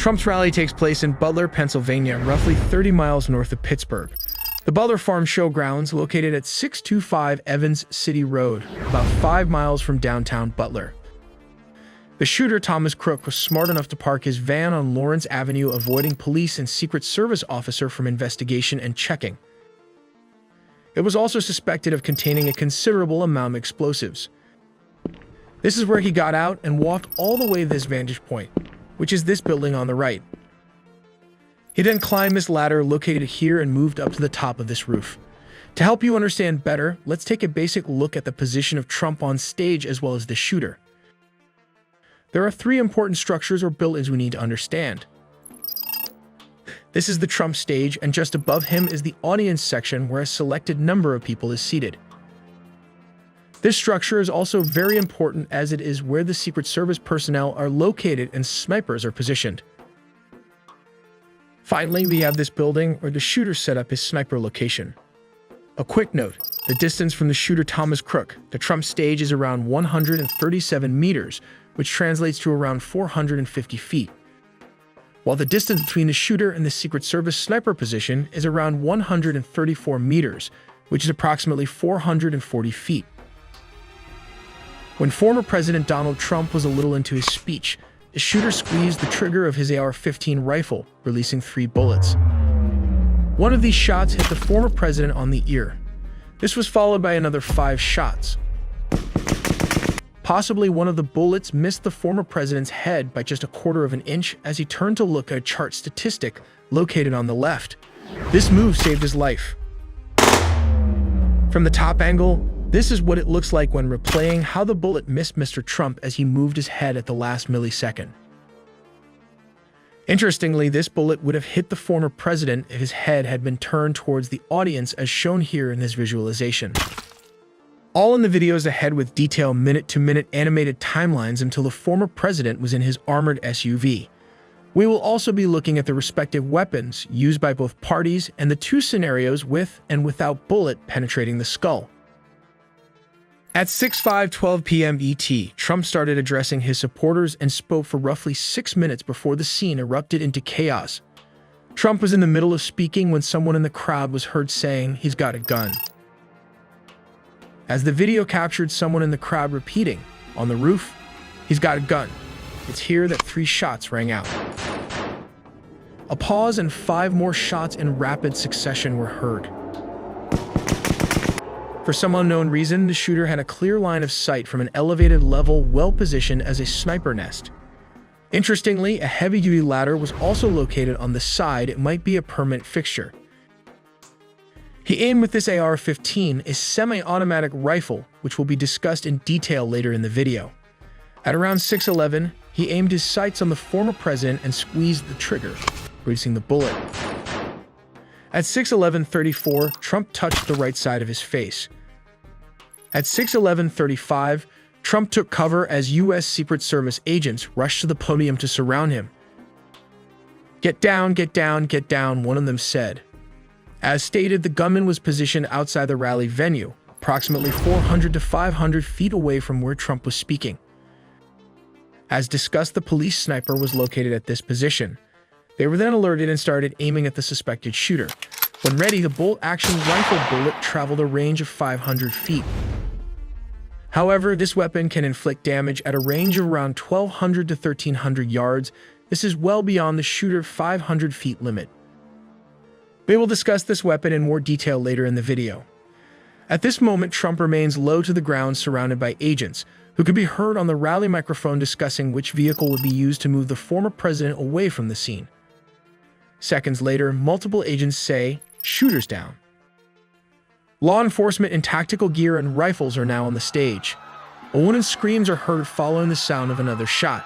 Trump's rally takes place in Butler, Pennsylvania, roughly 30 miles north of Pittsburgh. The Butler Farm Showgrounds, located at 625 Evans City Road, about 5 miles from downtown Butler. The shooter, Thomas Crook, was smart enough to park his van on Lawrence Avenue, avoiding police and Secret Service officer from investigation and checking. It was also suspected of containing a considerable amount of explosives. This is where he got out and walked all the way to this vantage point, which is this building on the right. He then climbed this ladder located here and moved up to the top of this roof. To help you understand better, let's take a basic look at the position of Trump on stage as well as the shooter. There are 3 important structures or buildings we need to understand. This is the Trump stage, and just above him is the audience section where a selected number of people is seated. This structure is also very important as it is where the Secret Service personnel are located and snipers are positioned. Finally, we have this building where the shooter set up his sniper location. A quick note, the distance from the shooter Thomas Crook, the Trump stage, is around 137 meters, which translates to around 450 feet. While the distance between the shooter and the Secret Service sniper position is around 134 meters, which is approximately 440 feet. When former President Donald Trump was a little into his speech, the shooter squeezed the trigger of his AR-15 rifle, releasing 3 bullets. One of these shots hit the former president on the ear. This was followed by another 5 shots. Possibly one of the bullets missed the former president's head by just a quarter of an inch as he turned to look at a chart statistic located on the left. This move saved his life. From the top angle, this is what it looks like when replaying how the bullet missed Mr. Trump as he moved his head at the last millisecond. Interestingly, this bullet would have hit the former president if his head had been turned towards the audience as shown here in this visualization. All in the videos ahead with detailed minute-to-minute animated timelines until the former president was in his armored SUV. We will also be looking at the respective weapons used by both parties and the 2 scenarios with and without bullet penetrating the skull. At 6:12 p.m. ET, Trump started addressing his supporters and spoke for roughly 6 minutes before the scene erupted into chaos. Trump was in the middle of speaking when someone in the crowd was heard saying, "He's got a gun." As the video captured someone in the crowd repeating, "On the roof, he's got a gun." It's here that 3 shots rang out. A pause and 5 more shots in rapid succession were heard. For some unknown reason, the shooter had a clear line of sight from an elevated level well-positioned as a sniper nest. Interestingly, a heavy-duty ladder was also located on the side. It might be a permanent fixture. He aimed with this AR-15, a semi-automatic rifle, which will be discussed in detail later in the video. At around 6:11, he aimed his sights on the former president and squeezed the trigger, releasing the bullet. At 6:11:34, Trump touched the right side of his face. At 6:11:35, Trump took cover as U.S. Secret Service agents rushed to the podium to surround him. "Get down, get down, get down," one of them said. As stated, the gunman was positioned outside the rally venue, approximately 400 to 500 feet away from where Trump was speaking. As discussed, the police sniper was located at this position. They were then alerted and started aiming at the suspected shooter. When ready, the bolt-action rifle bullet traveled a range of 500 feet. However, this weapon can inflict damage at a range of around 1,200 to 1,300 yards. This is well beyond the shooter's 500 feet limit. We will discuss this weapon in more detail later in the video. At this moment, Trump remains low to the ground surrounded by agents, who could be heard on the rally microphone discussing which vehicle would be used to move the former president away from the scene. Seconds later, multiple agents say, "Shooters down." Law enforcement in tactical gear and rifles are now on the stage. A woman's screams are heard following the sound of another shot.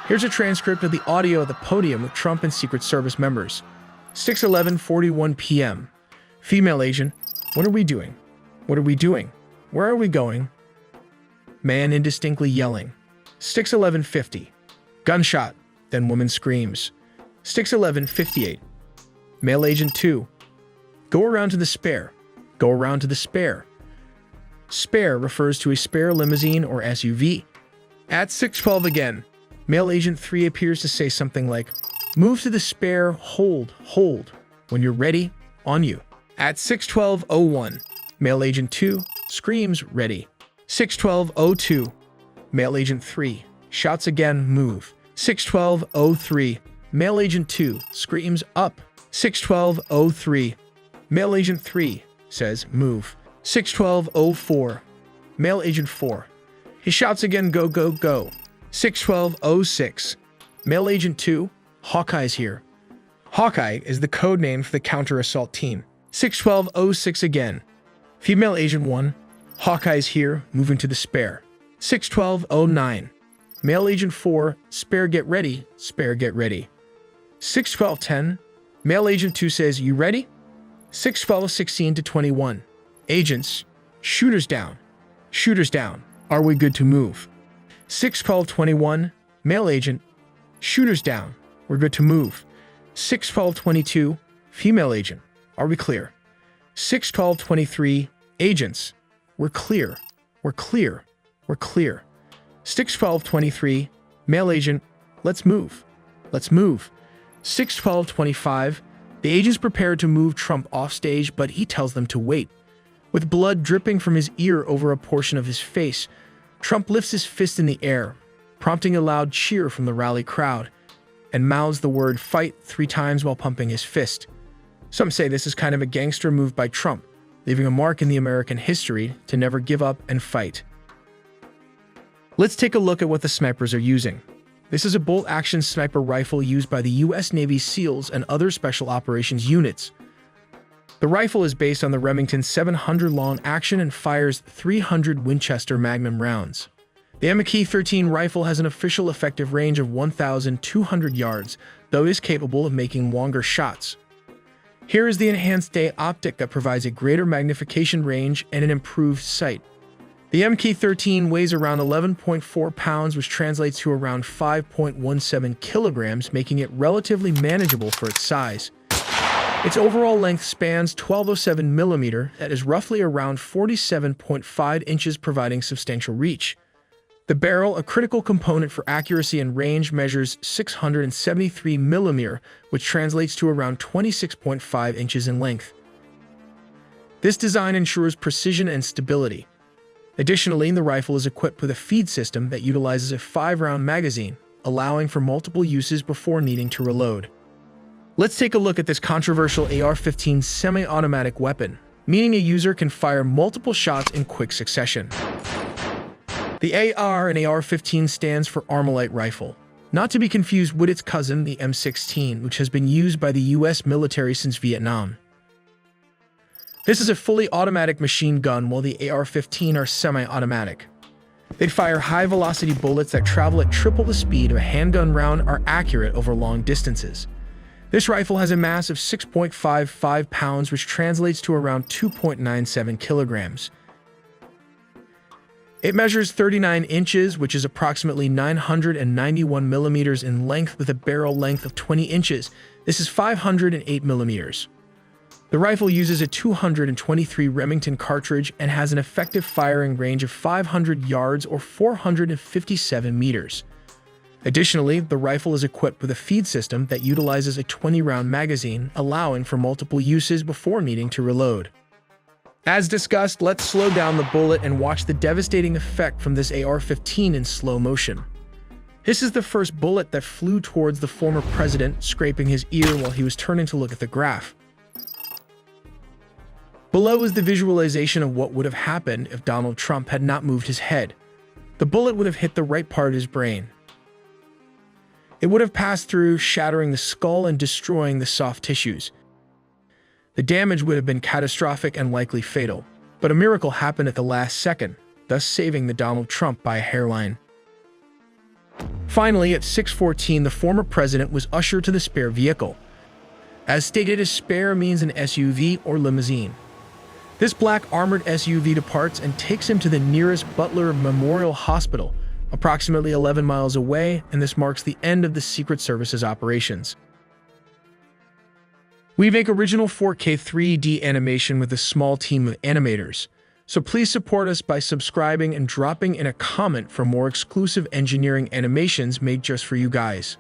Here's a transcript of the audio at the podium with Trump and Secret Service members. 6:11:41 p.m. Female agent, "What are we doing? What are we doing? Where are we going?" Man indistinctly yelling. 6:11:50. Gunshot, then woman screams. 6:11:58. Male agent 2. Go around to the spare. Go around to the spare. Spare refers to a spare limousine or SUV. At 6:12 again, male agent 3 appears to say something like, Move to the spare, hold. When you're ready, on you. At 6:12:01, Male Agent 2 screams, ready. 6:12:02, Male Agent 3 shouts again, move. 6:12:03, Male Agent 2 screams, up. 6:12:03, Male Agent 3 says, move. 6:12:04, Male Agent 4. He shouts again, go, go, go. 6:12:06, Male Agent 2, Hawkeye's here. Hawkeye is the code name for the counter-assault team. 6:12:06 again. Female Agent 1, Hawkeye's here, moving to the spare. 6:12:09. Male Agent 4, spare get ready, spare get ready. 6:12:10. Male Agent 2 says, you ready? 6:12:16 to 21. Agents, shooters down. Shooters down. Are we good to move? 6:12:21. Male Agent, shooters down. We're good to move. 6:12:22. Female Agent, are we clear? 6:12:23. Agents, we're clear. We're clear. We're clear. 6:12:23. Male Agent, let's move. Let's move. 6:12:25. The agents prepare to move Trump off stage, but he tells them to wait. With blood dripping from his ear over a portion of his face, Trump lifts his fist in the air, prompting a loud cheer from the rally crowd, and mouths the word fight 3 times while pumping his fist. Some say this is kind of a gangster move by Trump, leaving a mark in the American history to never give up and fight. Let's take a look at what the snipers are using. This is a bolt-action sniper rifle used by the U.S. Navy SEALs and other special operations units. The rifle is based on the Remington 700 long-action and fires 300 Winchester Magnum rounds. The MK-13 rifle has an official effective range of 1,200 yards, though it is capable of making longer shots. Here is the enhanced day optic that provides a greater magnification range and an improved sight. The MK-13 weighs around 11.4 pounds, which translates to around 5.17 kilograms, making it relatively manageable for its size. Its overall length spans 1207 mm, that is roughly around 47.5 inches, providing substantial reach. The barrel, a critical component for accuracy and range, measures 673 mm, which translates to around 26.5 inches in length. This design ensures precision and stability. Additionally, the rifle is equipped with a feed system that utilizes a 5-round magazine, allowing for multiple uses before needing to reload. Let's take a look at this controversial AR-15 semi-automatic weapon, meaning a user can fire multiple shots in quick succession. The AR and AR-15 stands for Armalite Rifle, not to be confused with its cousin, the M16, which has been used by the U.S. military since Vietnam. This is a fully automatic machine gun, while the AR-15 are semi-automatic. They fire high-velocity bullets that travel at triple the speed of a handgun round, are accurate over long distances. This rifle has a mass of 6.55 pounds, which translates to around 2.97 kilograms. It measures 39 inches, which is approximately 991 millimeters in length, with a barrel length of 20 inches. This is 508 millimeters. The rifle uses a 223 Remington cartridge and has an effective firing range of 500 yards or 457 meters. Additionally, the rifle is equipped with a feed system that utilizes a 20-round magazine, allowing for multiple uses before needing to reload. As discussed, let's slow down the bullet and watch the devastating effect from this AR-15 in slow motion. This is the first bullet that flew towards the former president, scraping his ear while he was turning to look at the graph. Below is the visualization of what would have happened if Donald Trump had not moved his head. The bullet would have hit the right part of his brain. It would have passed through, shattering the skull and destroying the soft tissues. The damage would have been catastrophic and likely fatal, but a miracle happened at the last second, thus saving the Donald Trump by a hairline. Finally, at 6:14, the former president was ushered to the spare vehicle. As stated, a spare means an SUV or limousine. This black armored SUV departs and takes him to the nearest Butler Memorial Hospital, approximately 11 miles away, and this marks the end of the Secret Service's operations. We make original 4K 3D animation with a small team of animators, so please support us by subscribing and dropping in a comment for more exclusive engineering animations made just for you guys.